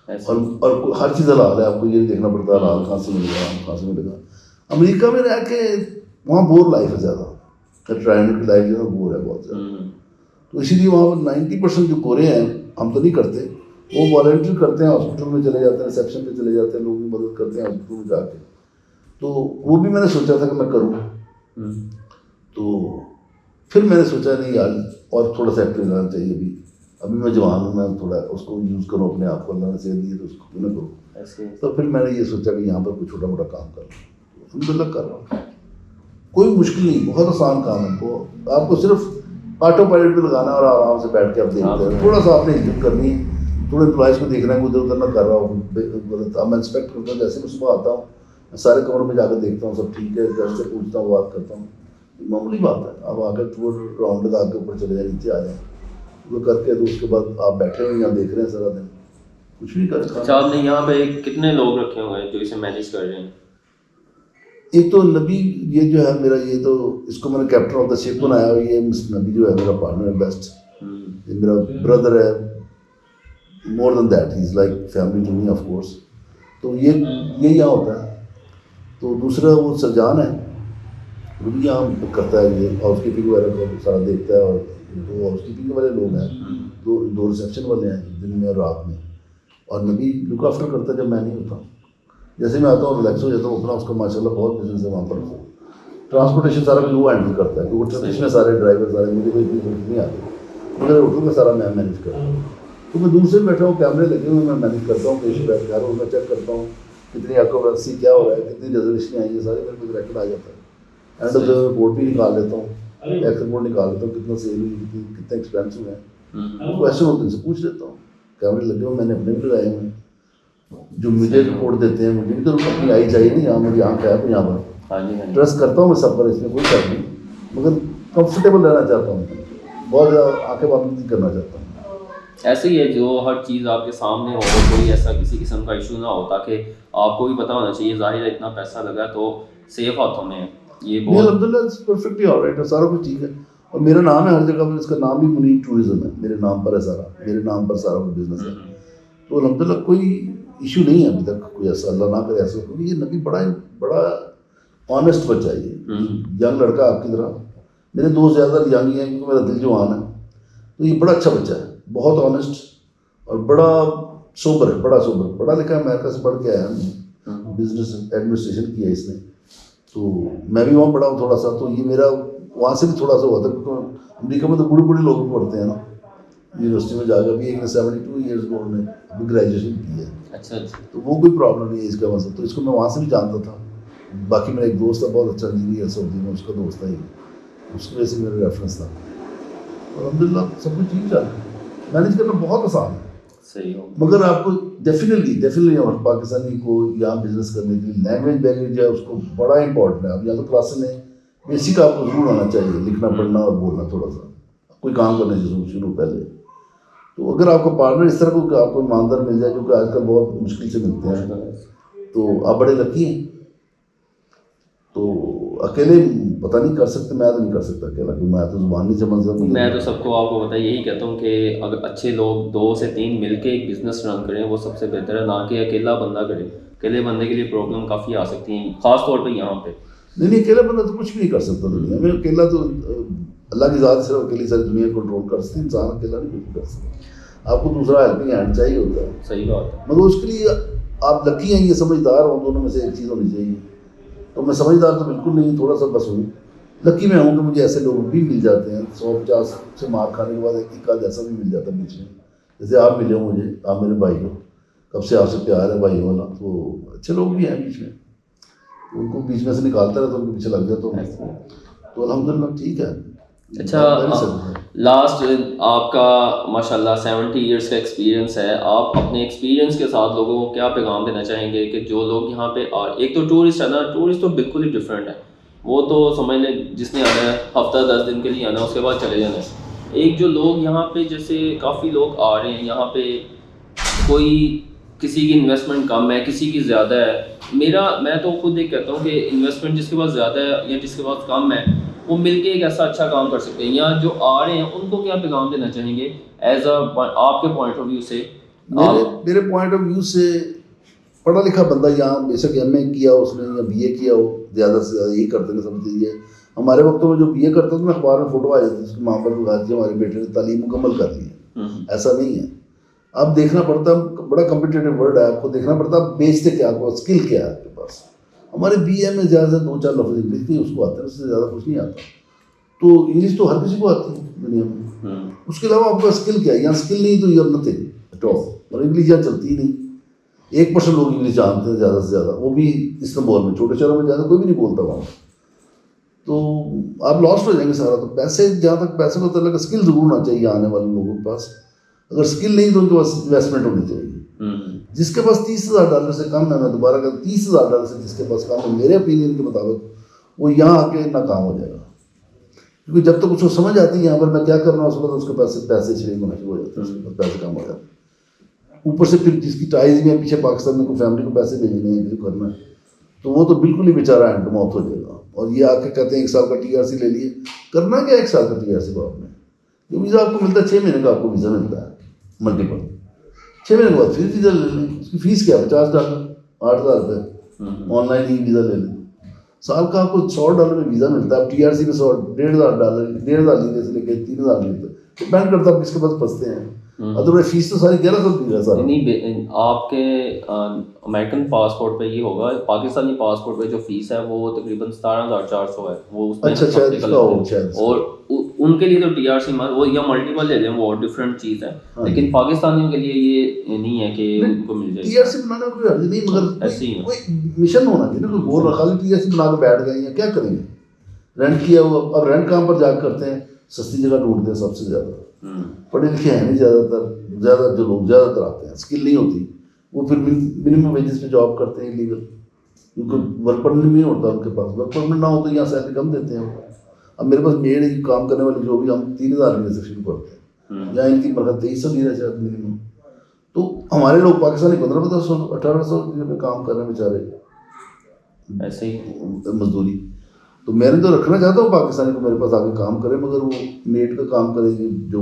S1: اور ہر چیز حلال ہے. آپ کو یہ دیکھنا پڑتا ہے حلال کہاں سے ملے گا، کہاں سے ملے گا. امریکہ میں رہ کے وہاں بور لائف ہے زیادہ، ٹرائنڈ کی لائف جو ہے بور ہے بہت زیادہ. تو اسی لیے وہاں پر 90% جو کورے ہیں، ہم تو نہیں کرتے، وہ والنٹیئر کرتے ہیں، ہاسپٹل میں چلے جاتے ہیں، ریسیپشن پہ چلے جاتے ہیں، لوگوں کی مدد کرتے ہیں ہاسپٹل میں جا کے. تو وہ بھی میں نے سوچا تھا کہ میں کروں، تو پھر میں نے سوچا نہیں یار، اور تھوڑا سا ایکٹیو رہنا چاہیے. ابھی میں جوان ہوں، میں تھوڑا اس کو یوز کروں اپنے آپ کو، اللہ نے صحت دی ہے تو اس کو کیوں نہ کروں. تو پھر میں نے یہ سوچا کہ یہاں پر کوئی چھوٹا موٹا کام کروں. الحمدللہ کر رہا ہوں. کوئی مشکل نہیں، بہت آسان کام ہے. وہ آپ کو صرف آٹو پائلٹ پہ لگانا اور آرام سے بیٹھ کے آپ دیکھتے ہیں. تھوڑا سا آپ نے ہمت کرنی ہے، تھوڑے امپلائز کو دیکھنا ہے کہ ادھر ادھر نہ کر رہا ہوں غلط. اب میں انسپیکٹ کرتا ہوں، جیسے میں صبح آتا ہوں میں سارے کمروں میں جا کے دیکھتا ہوں سب ٹھیک ہے، گھر سے پوچھتا ہوں، بات کرتا ہوں. معمولی بات ہے. آپ آ کے تھوڑا راؤنڈ لگا کے اوپر چلے جائیں، نیچے آ جائیں، وہ کر کے تو اس کے بعد آپ بیٹھے ہوئے یہاں دیکھ رہے ہیں سارا دن، کچھ بھی کر.
S2: اچھا، آپ نے یہاں پہ کتنے لوگ رکھے ہوئے ہیں جو اسے مینیج کر رہے ہیں؟
S1: ایک تو نبی یہ جو ہے میرا یہ تو اس کو میں نے کیپٹن آف دا شپ بنایا اور یہ نبی جو ہے میرا پارٹنر ہے بیسٹ, یہ میرا بردر ہے, more than that he is like family to me of course. تو یہ یہاں ہوتا ہے. تو دوسرا وہ سرجان ہے, وہ بھی یہاں کرتا ہے, یہ ہاؤس کیپنگ وغیرہ کو سارا دیکھتا ہے. اور دو ہاؤس کیپنگ والے لوگ ہیں, دو ریسیپشن والے ہیں دن میں اور رات میں. اور نبی لک آفٹر کرتا ہے جب میں نہیں ہوتا. جیسے میں آتا ہوں ریلیکس ہو جاتا ہوں اپنا, اس کا ماشاء اللہ بہت بزنس ہے وہاں پر. ٹرانسپورٹیشن سارا بھی وہ ہینڈل کرتا ہے, کیونکہ ٹرانسپورٹیشن میں سارے ڈرائیور سارے مجھے کوئی ضرورت نہیں آتی, مگر ہوٹل میں سارا میں مینیج کرتا ہوں. تو میں دور سے بیٹھا ہوں, کیمرے لگے ہوئے, میں مینیج کرتا ہوں, پیش بیٹھ گھر میں چیک کرتا ہوں کتنی آکوپنسی کیا ہو رہا ہے, کتنی ریزرویشن آئی ہے, سارے میرے کو ریکارڈ آ جاتا ہے. اینڈ آف دا رپورٹ بھی نکال لیتا ہوں, ایکس رپورٹ نکال لیتا ہوں, کتنا سیل ہوئی, کتنے ایکسپینس ہوئے ہیں. کویشچن ہوتے ہیں سے پوچھ لیتا ہوں. کیمرے لگے ہوئے میں نے اپنے بھی لگائے ہوئے ہیں, جو مجھے رپورٹ دیتے ہیں. مجھے بھی تو اپنی آئی چاہیے نہیں, یہاں مجھے آنکھ ہے تو یہاں پر ٹرسٹ کرتا ہوں میں سب پر, اس میں کوئی شک نہیں, مگر کمفرٹیبل رہنا چاہتا ہوں, بہت زیادہ آنکھیں بند نہیں کرنا چاہتا ہوں.
S2: ایسے ہی ہے جو ہر چیز آپ کے سامنے ہو, کوئی ایسا کسی قسم کا ایشو نہ ہو, تاکہ آپ کو بھی پتہ ہونا چاہیے ظاہر ہے اتنا پیسہ لگا تو سیف ہاتھوں میں ہے. یہ بہت
S1: الحمدللہ پرفیکٹلی آل رائٹ ہے, سارا کچھ ٹھیک ہے. اور میرا نام ہے ہر جگہ پر, اس کا نام بھی منیر ٹورزم ہے, میرے نام پر ہے سارا, میرے نام پر سارا کچھ بزنس ہے. تو الحمدللہ کوئی ایشو نہیں ہے ابھی تک, کوئی ایسا اللہ نہ کرے ایسا. کیونکہ یہ نبی بڑا آنیسٹ بچہ ہے, یہ ینگ لڑکا آپ کی طرح. میرے دوست زیادہ ینگ ہی ہیں کیونکہ میرا دل جوان ہے. تو یہ بڑا اچھا بچہ ہے, بہت آنیسٹ اور بڑا سوبر ہے, بڑا سوبر, پڑھا لکھا ہے, امریکہ سے پڑھ کے آیا ہے, بزنس ایڈمنسٹریشن کیا اس نے. تو میں بھی وہاں پڑھا ہوں تھوڑا سا, تو یہ میرا وہاں سے بھی تھوڑا سا ہوا تھا, کیونکہ امریکہ میں تو بوڑھے لوگ بھی پڑھتے ہیں نا یونیورسٹی میں جا کے. ابھی ایک نے 72 ایئرس اولڈ نے ابھی گریجویشن کی ہے.
S2: اچھا اچھا,
S1: تو وہ کوئی پرابلم نہیں ہے اس کا مطلب. تو اس کو میں وہاں سے بھی جانتا تھا. باقی میرا ایک دوست تھا بہت اچھا انجینئر سعودی میں, اس کا دوست تھا, یہ اس کی وجہ سے میرا ریفرنس تھا. الحمدللہ سب کچھ ٹھیک چل رہا ہے, مینیج کرنا بہت آسان ہے.
S2: صحیح ہو,
S1: مگر آپ کو ڈیفینیٹلی پاکستانی کو یہاں بزنس کرنے کے لیے لینگویج بیریئر جو ہے اس کو بڑا امپورٹنٹ ہے. اب یہاں تو کلاسز میں بیسک آپ کو ضرور آنا چاہیے, لکھنا پڑھنا اور بولنا تھوڑا سا, کوئی کام کرنے سے شروع پہلے. تو اگر آپ کو پارٹنر اس طرح کو آپ کو ایماندار مل جائے, جو کہ آج کل بہت مشکل سے ملتے ہیں, تو آپ بڑے لکی ہیں. تو اکیلے پتہ نہیں کر سکتے, میں تو نہیں کر سکتا اکیلا, کیونکہ میں تو زبان نہیں سمجھ سکتا.
S2: میں تو سب کو آپ کو بتایا یہی کہتا ہوں کہ اگر اچھے لوگ 2 سے 3 مل کے ایک بزنس رن کریں وہ سب سے بہتر ہے, نہ کہ اکیلا بندہ کرے. اکیلے بندے کے لیے پرابلم کافی آ سکتی ہیں, خاص طور پہ یہاں پہ.
S1: نہیں اکیلا بندہ تو کچھ بھی نہیں کر سکتا دنیا میں. اکیلا تو اللہ کی ذات صرف اکیلی ساری دنیا کنٹرول کر سکتی, انسان اکیلا نہیں کچھ کر سکتا. آپ کو دوسرا ہیلپنگ ہینڈ چاہیے ہوتا ہے.
S2: صحیح بات ہے,
S1: مگر اس کے لیے آپ لکی ہیں, یہ سمجھدار ہوں, دونوں میں سے ایک چیز ہونی چاہیے. تو میں سمجھدار تو بالکل نہیں, تھوڑا سا بس ہوں. لکی میں ہوں کہ مجھے ایسے لوگ بھی مل جاتے ہیں, 150 سے مار کھانے کے بعد ایک آدھ ایسا بھی مل جاتا ہے بیچ میں. جیسے آپ ملے ہو مجھے, آپ میرے بھائی ہو, کب سے آپ سے پیار ہے بھائی ہونا. تو اچھے لوگ بھی ہیں بیچ میں, ان کو بیچ میں سے نکالتا رہتا ہوں, ان کے پیچھے لگ جاتا ہوں. تو الحمدللہ ٹھیک ہے.
S2: اچھا, لاسٹ آپ کا ماشاءاللہ 70 ایئرس کا ایکسپیرینس ہے, آپ اپنے ایکسپیرینس کے ساتھ لوگوں کو کیا پیغام دینا چاہیں گے کہ جو لوگ یہاں پہ ایک تو ٹورسٹ ہے نا, ٹورسٹ تو بالکل ہی ڈفرینٹ ہے. وہ تو سمجھ لیں جس نے آنا ہے ہفتہ 10 دن کے لیے آنا ہے, اس کے بعد چلے جانا ہے. ایک جو لوگ یہاں پہ جیسے کافی لوگ آ رہے ہیں یہاں پہ, کوئی کسی کی انویسٹمنٹ کم ہے, کسی کی زیادہ ہے. میں تو خود ایک کہتا ہوں کہ انویسٹمنٹ جس کے پاس زیادہ ہے یا جس کے پاس کم ہے وہ مل کے ایک ایسا اچھا کام کر سکتے ہیں. یا جو آ رہے ہیں ان کو کیا پیغام دینا چاہیں گے ایز اے آپ کے پوائنٹ آف ویو سے؟
S1: میرے پوائنٹ آف ویو سے پڑھا لکھا بندہ یہاں بے شک ایم اے کیا اس نے یا بی اے کیا ہو, زیادہ سے زیادہ یہی کرتے ہیں. سمجھ لیجیے ہمارے وقتوں میں جو بی اے کرتا تھا نا, اخبار میں فوٹو آ جاتی اس کی ماں پر لگا دی ہمارے بیٹے نے تعلیم مکمل کر لی ہے. ایسا نہیں ہے. اب دیکھنا پڑتا, بڑا کمپٹیٹیو ورڈ ہے, آپ کو دیکھنا پڑتا بیچتے کیا, آپ کو اسکل کیا ہے آپ کے پاس. ہمارے بی اے میں زیادہ سے 2-4 لفظ انگلش کی اس کو آتے ہیں, اس سے زیادہ کچھ نہیں آتا. تو انگلش تو ہر کسی کو آتی ہے دنیا میں. اس کے علاوہ آپ کا اسکل کیا ہے, یہاں اسکل نہیں تو یور نتھنگ ایٹ آل. اور انگلش یہاں چلتی ہی نہیں. 1% لوگ انگلش جانتے ہیں زیادہ سے زیادہ, وہ بھی استنبول میں, چھوٹے شہروں میں زیادہ کوئی بھی نہیں بولتا وہاں. تو آپ لاسٹ ہو جائیں گے سارا. تو پیسے, جہاں تک پیسے کو تعلق اسکل ضرور ہونا چاہیے آنے والے لوگوں کے پاس. اگر اسکل نہیں تو ان کے پاس انویسٹمنٹ ہونی چاہیے. جس کے پاس $30,000 سے کم ہے, میں دوبارہ کہتا ہوں $30,000 سے جس کے پاس کم ہے, میرے اوپینین کے مطابق وہ یہاں آ کے ناکام ہو جائے گا. کیونکہ جب تک اس کو سمجھ آتی ہے یہاں پر میں کیا کر رہا ہوں, اس وقت اس کے پیسے شریک ہونا شروع ہو جاتے ہیں, اس کے پاس پیسے کم ہو جاتے ہیں. اوپر سے پھر جس کی ٹائز بھی ہے پیچھے پاکستان میں, کوئی فیملی کو پیسے بھیجنے ہیں, کسی کو کرنا ہے, تو وہ تو بالکل ہی بیچارہ ہینڈ موت ہو جائے گا. اور یہ آ کے کہتے ہیں 1 سال کا TRC لے لیے. کرنا کیا 1 سال کا TRC کو آپ نے؟ یہ ویزا آپ کو ملتا ہے 6 مہینے کا، آپ کو ویزا ملتا ہے ملٹیپل. 6 مہینے کے بعد پھر ویزا لے لیں. اس کی فیس کیا ہے؟ $50، $8,000 روپے. آن لائن ہی ویزا لے لیں. سال کا آپ کو $100 میں ویزا ملتا ہے. اب TRC میں $1,500 لینے سے لے کے 3,000 لیتے. ڈپینڈ کرتا ہے کس کے پاس پھنستے ہیں. ادروائز فیس تو ساری 1,100 کی ہے سارا.
S2: نہیں، آپ کے امریکن پاسپورٹ پہ یہ ہوگا، پاکستانی پاسپورٹ پہ جو فیس ہے وہ تقریباً 17,400 ہے. وہ اس میں اور ان کے لیے تو TRC وہ یا ملٹیپل لے لیں، وہ اور ڈفرینٹ چیز ہے. لیکن پاکستانیوں کے لیے یہ نہیں ہے کہ ان کو مل جائے.
S1: TRC بنانے میں کوئی حرج نہیں، مگر
S2: ایسے ہی
S1: کوئی مشن ہونا چاہیے نا. کوئی بول رہا خالی TRC بنا کے بیٹھ گئے ہیں، کیا کریں گے؟ رینٹ کیا ہوا، اب رینٹ کام پر جا کے کرتے ہیں، سستی جگہ ڈھونڈتے ہیں سب سے زیادہ. پڑھے لکھے ہیں نہیں زیادہ جو لوگ زیادہ تر آتے ہیں، اسکل نہیں ہوتی، وہ پھر منیمم ویجز پہ جاب کرتے ہیں لیگل، کیونکہ ورک پرمٹ نہیں ہوتا ان کے پاس. ورک پرمٹ نہ ہو تو یہاں سیلری کم دیتے ہیں. اب میرے پاس میڈ ہے کام کرنے والی جو بھی، ہم 3,000 روپئے سے شروع کرتے ہیں، یا ان کی مرتبہ 2,300 لینا چاہتے منیمم. تو ہمارے لوگ پاکستانی 1,500 1,800 روپئے کام کر رہے ہیں بیچارے
S2: ایسے ہی
S1: مزدوری. تو میں نے تو رکھنا چاہتا ہوں پاکستانی کو میرے پاس آ کے کام کرے، مگر وہ میڈ کا کام کرے گی جو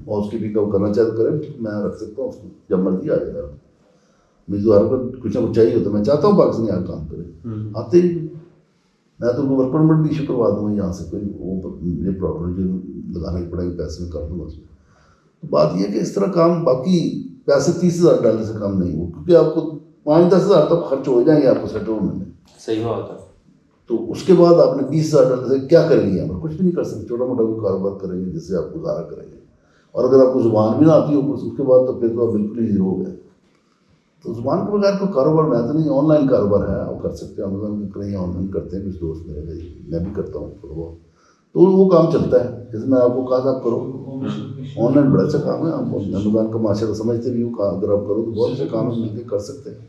S1: ہاؤس کیپنگ کا کرنا چاہتا کرے. میں رکھ سکتا ہوں اس کو جب مرضی آ جائے گا. مجھے تو ہر وقت کچھ نہ کچھ چاہیے ہوتا ہے. میں چاہتا ہوں پاکستانی آ کام کرے، آتے ہی میں تو ورک پرمٹ بھی ایشو کروا دوں گا یہاں سے. کوئی وہ یہ پرابلم جو لگانے پڑے گی پیسے میں کر دوں گا اس میں. تو بات یہ ہے کہ اس طرح کام، باقی پیسے $30,000 سے کم نہیں ہو، کیونکہ آپ کو 5-10 ہزار تک خرچ ہو جائیں گے آپ کو سیٹ ہونے میں.
S2: صحیح بات ہے.
S1: تو اس کے بعد آپ نے $20,000 سے کیا کریں گے؟ یہاں پر کچھ بھی نہیں کر سکتے. چھوٹا موٹا کوئی کاروبار کریں گے جس سے آپ گزارا کریں گے. اور اگر آپ کو زبان بھی نہ آتی ہو اس کے بعد تو پھر تو آپ بالکل ہی زیرو ہو گئے. تو زبان کے بغیر کوئی کاروبار میں تو نہیں. آن لائن کاروبار ہے، آپ کر سکتے ہیں. امیزون کہیں آن لائن کرتے ہیں کچھ دوست میرے بھائی، میں بھی کرتا ہوں تھوڑا بہت. تو وہ کام چلتا ہے. جیسے میں آپ کو کہا تھا آپ کرو آن لائن، بڑا اچھا کام ہے. آپ امیزون کا ماشاء اللہ سمجھتے بھی ہو، اگر آپ کرو تو بہت اچھا کام ہے، مل کے کر سکتے ہیں.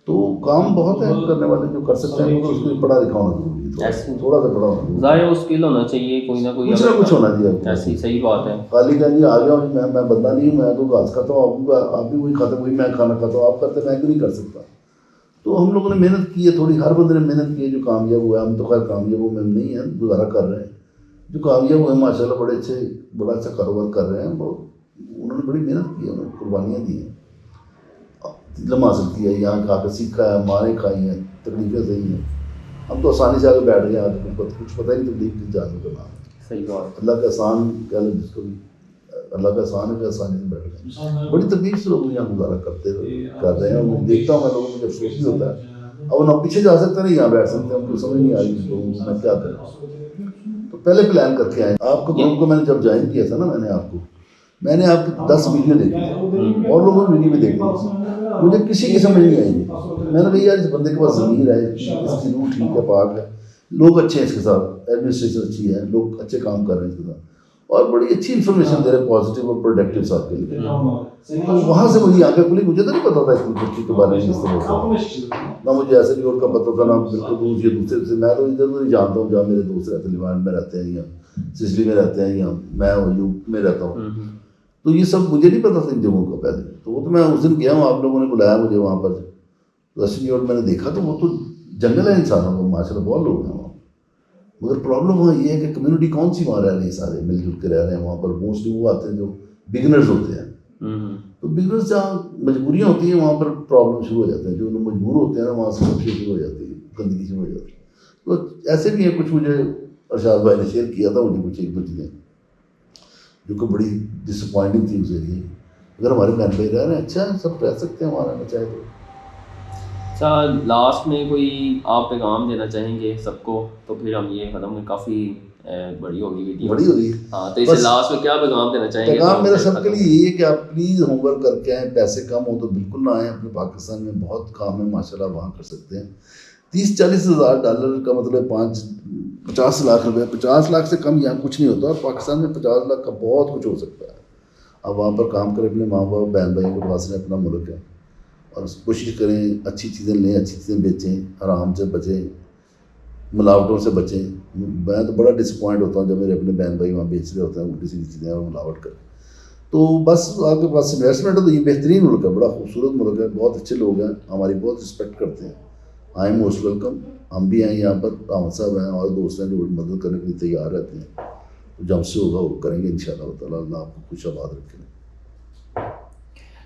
S1: تو کام بہت ہے کرنے والے جو کر سکتے ہیں، مگر اس کو پڑھا لکھا ہونا ضروری ہے. تھوڑا سا پڑھا ہونا
S2: ظاہر وہ اسکل ہونا چاہیے، کوئی نہ کوئی
S1: کچھ نہ کچھ ہونا چاہیے.
S2: ایسی صحیح بات ہے.
S1: خالی کہ جی آ گیا ہوں میں بندہ نہیں ہوں، میں تو گھاس کھاتا ہوں، آپ بھی وہی کھاتے وہی میں کھانا کھاتا ہوں، آپ کرتے میں کیوں نہیں کر سکتا. تو ہم لوگوں نے محنت کی ہے تھوڑی، ہر بندے نے محنت کی ہے. جو کامیاب ہوا ہے، ہم تو خیر کامیاب ہو میں نہیں ہیں، گزارا کر رہے ہیں. جو کامیاب ہوئے ہیں ماشاء اللہ بڑا اچھا کاروبار کر رہے ہیں. انہوں نے بڑی محنت کی ہے، انہوں نے قربانیاں دی ہیں، علم حاصل کیا ہے، یہاں کھا کے سیکھا ہے، ماریں کھائی ہیں، تکلیفیں صحیح ہیں. ہم تو آسانی سے آ کے بیٹھ گئے ہیں، آج کچھ پتہ ہی نہیں تکلیف کی جاننے کا نام.
S2: صحیح بات.
S1: اللہ کا احسان کہہ لیں جس کو بھی، اللہ کا احسان ہے کہ آسانی سے بیٹھ گئے. بڑی تکلیف سے لوگ یہاں گزارا کر رہے ہیں. اور دیکھتا ہوں میں لوگوں کو افسوس بھی ہوتا ہے. اب وہ نہ پیچھے جا سکتے نہیں، یہاں بیٹھ سکتے ہیں. ان کو سمجھ نہیں آ رہی تو میں کیا کروں. تو پہلے پلان کر کے آئے. آپ کو گروپ کو میں نے جب جوائن کیا تھا نا، میں نے آپ کی 10 ویڈیو دیکھی اور لوگوں کی ویڈیو بھی دیکھی. مجھے کسی کی سمجھ نہیں آئی. میں نے کہا یار اس بندے کے پاس ضمیر ہے، اس کی روح ٹھیک ہے، پاک ہے، لوگ اچھے ہیں اس کے ساتھ، ایڈمنسٹریشن اچھی ہے، لوگ اچھے کام کر رہے ہیں اس کے ساتھ، اور بڑی اچھی انفارمیشن دے رہے ہیں پازیٹیو اور پروڈکٹیو صاحب کے لیے. تو وہاں سے مجھے آنکھیں کھلی. مجھے تو نہیں پتا تھا اتنی بچی کے بارے میں اس طرح کا، نہ مجھے ایسے بھی اور کا پتہ تھا، نہ بالکل دوسرے سے. میں تو ادھر ادھر ہی جانتا ہوں جہاں میرے دوست رہتے ہیں، لیوانٹ میں رہتے ہیں یا سسلی میں رہتے ہیں یا میں یوپی میں رہتا ہوں. تو یہ سب مجھے نہیں پتا تھا ان جگہوں کا پہلے. تو وہ تو میں اس دن گیا ہوں، آپ لوگوں نے بلایا مجھے وہاں پر رسمی، اور میں نے دیکھا تو وہ تو جنگل ہے انسانوں کا ماشاء اللہ، بہت لوگ ہیں وہاں. مگر پرابلم وہاں یہ ہے کہ کمیونٹی کون سی وہاں رہ رہی ہے، سارے مل جل کے رہ رہے ہیں وہاں پر. موسٹلی وہ آتے ہیں جو بگنرز ہوتے ہیں. تو بگنرز جہاں مجبوریاں ہوتی ہیں وہاں پر پرابلم شروع ہو جاتے ہیں. جو لوگ مجبور ہوتے ہیں نا وہاں سے مشکل شروع ہو جاتی ہے، گندگی شروع ہو جاتی ہے. تو ایسے بھی ہیں کچھ. مجھے ارشاد بھائی نے شیئر کیا تھا مجھے کچھ 1-2 چیزیں جو کہ بڑی ڈس اپوائنٹنگ تھی اس ایریے. اگر ہمارے بہن بھائی رہ رہے ہیں اچھا، سب رہ سکتے ہیں ہمارا میں چاہے تو.
S2: اچھا، لاسٹ میں کوئی آپ پیغام دینا چاہیں گے سب کو؟ تو پھر ہم یہ ختم میں کافی بڑی ہوگی ویڈیو،
S1: بڑی ہوگی.
S2: ہاں، تو اسے لاسٹ میں کیا پیغام دینا چاہیں گے؟
S1: پیغام میرا سب کے لیے یہی ہے کہ آپ پلیز ہوم ورک کر کے آئیں. پیسے کم ہو تو بالکل نہ آئیں. اپنے پاکستان میں بہت کام ہے ماشاء اللہ، وہاں کر سکتے ہیں. $30-40 ہزار کا مطلب 50 لاکھ روپے. 50 لاکھ سے کم یہاں کچھ نہیں ہوتا، اور پاکستان میں 50 لاکھ کا بہت کچھ ہو سکتا ہے. آپ وہاں پر کام کریں، اپنے ماں باپ بہن بھائیوں کے پاس رہیں، اپنا ملک ہے، اور کوشش کریں اچھی چیزیں لیں، اچھی چیزیں بیچیں، حرام سے بچیں، ملاوٹوں سے بچیں. میں تو بڑا ڈس اپوائنٹ ہوتا ہوں جب میرے اپنے بہن بھائی وہاں بیچ رہے ہوتے ہیں الٹی سیدھی چیزیں اور ملاوٹ کر. تو بس آپ کے پاس انویسٹمنٹ ہے تو یہ بہترین ملک ہے، بڑا خوبصورت ملک ہے، بہت اچھے لوگ ہیں، ہماری بہت رسپیکٹ کرتے ہیں. I am most welcome. ہم بھی ہیں یہاں پر, احمد صاحب ہیں اور دوست ہیں جو مدد کرنے کے لیے تیار رہتے ہیں. تو جو ہم سے ہوگا وہ کریں گے انشاءاللہ تعالیٰ. اللہ آپ کو خوش آباد رکھے.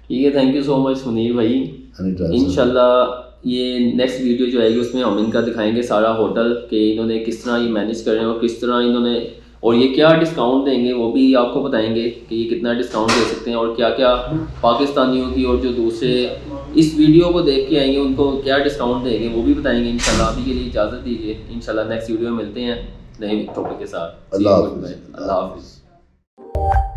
S2: ٹھیک ہے, تھینک یو سو مچ منیر بھائی. انشاءاللہ یہ نیکسٹ ویڈیو جو آئے گی اس میں ہم ان کا دکھائیں گے سارا ہوٹل کہ انہوں نے کس طرح یہ مینیج کر رہے ہیں اور کس طرح انہوں نے, اور یہ کیا ڈسکاؤنٹ دیں گے وہ بھی آپ کو بتائیں گے کہ یہ کتنا ڈسکاؤنٹ دے سکتے ہیں اور کیا کیا پاکستانیوں کی اور جو دوسرے اس ویڈیو کو دیکھ کے آئیں گے ان کو کیا ڈسکاؤنٹ دیں گے وہ بھی بتائیں گے انشاءاللہ. ابھی کے لیے اجازت دیجیے, انشاءاللہ نیکسٹ ویڈیو میں ملتے ہیں نئے ٹاپک کے ساتھ.
S1: اللہ حافظ.
S2: اللہ حافظ.